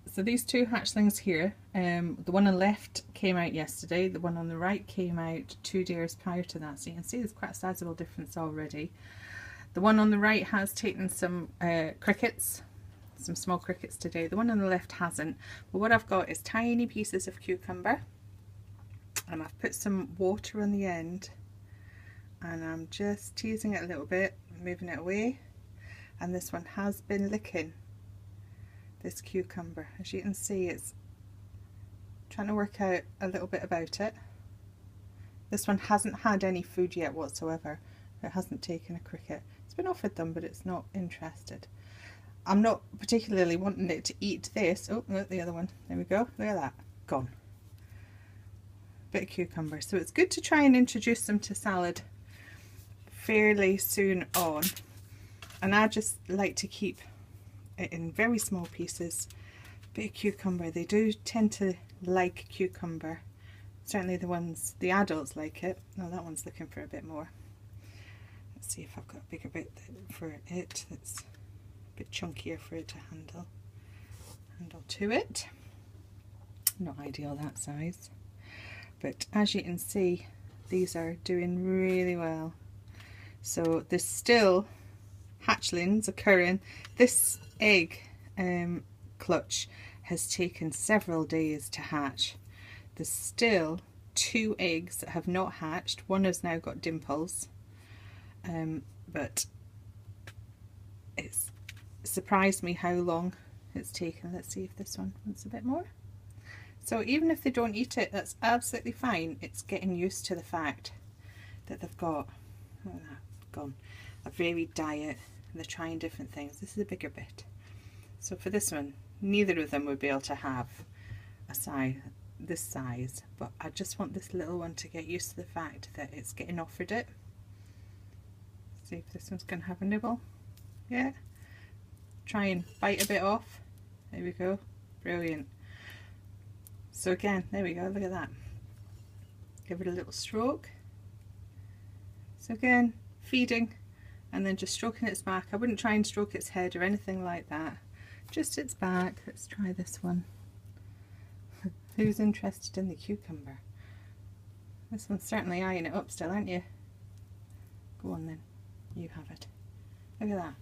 So these two hatchlings here, the one on the left came out yesterday, the one on the right came out 2 days prior to that, so you can see there's quite a sizable difference already. The one on the right has taken some crickets, some small crickets today. The one on the left hasn't, but what I've got is tiny pieces of cucumber, and I've put some water on the end, and I'm just teasing it a little bit, moving it away, and this one has been licking this cucumber. As you can see, it's trying to work out a little bit about it. This one hasn't had any food yet whatsoever. It hasn't taken a cricket. It's been offered them, but it's not interested. I'm not particularly wanting it to eat this. Oh, look, the other one. There we go. Look at that. Gone. Bit of cucumber. So it's good to try and introduce them to salad fairly soon on. And I just like to keep it in very small pieces. Bit of cucumber. They do tend to like cucumber. Certainly the adults like it. No, that one's looking for a bit more. Let's see if I've got a bigger bit for it that's a bit chunkier for it to handle to it. Not ideal that size, but as you can see, these are doing really well. So there's still hatchlings occurring. This egg clutch has taken several days to hatch. There's still 2 eggs that have not hatched. One has now got dimples, but it's surprised me how long it's taken. Let's see if this one wants a bit more. So even if they don't eat it, that's absolutely fine. It's getting used to the fact that they've got a varied diet, and they're trying different things. This is a bigger bit. So for this one, neither of them would be able to have a size this size, but I just want this little one to get used to the fact that it's getting offered it. See if this one's going to have a nibble. Yeah. Try and bite a bit off. There we go. Brilliant. So again, there we go. Look at that. Give it a little stroke. So again, feeding and then just stroking its back. I wouldn't try and stroke its head or anything like that. Just its back. Let's try this one. Who's interested in the cucumber? This one's certainly eyeing it up still, aren't you? Go on then. You have it. Look at that.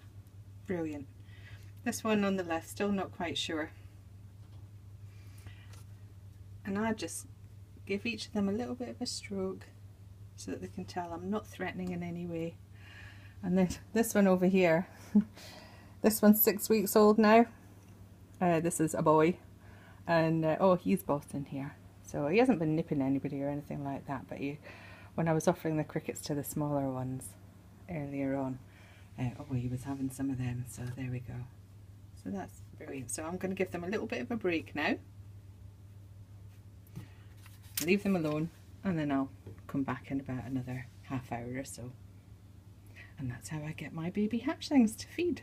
Brilliant. This one on the left, still not quite sure. And I just give each of them a little bit of a stroke so that they can tell I'm not threatening in any way. And then this one over here, this one's 6 weeks old now. This is a boy, and oh, he's bossing here. So he hasn't been nipping anybody or anything like that, but when I was offering the crickets to the smaller ones earlier on, oh, he was having some of them, so there we go. So that's brilliant. So I'm going to give them a little bit of a break now. Leave them alone, and then I'll come back in about another half hour or so. And that's how I get my baby hatchlings to feed.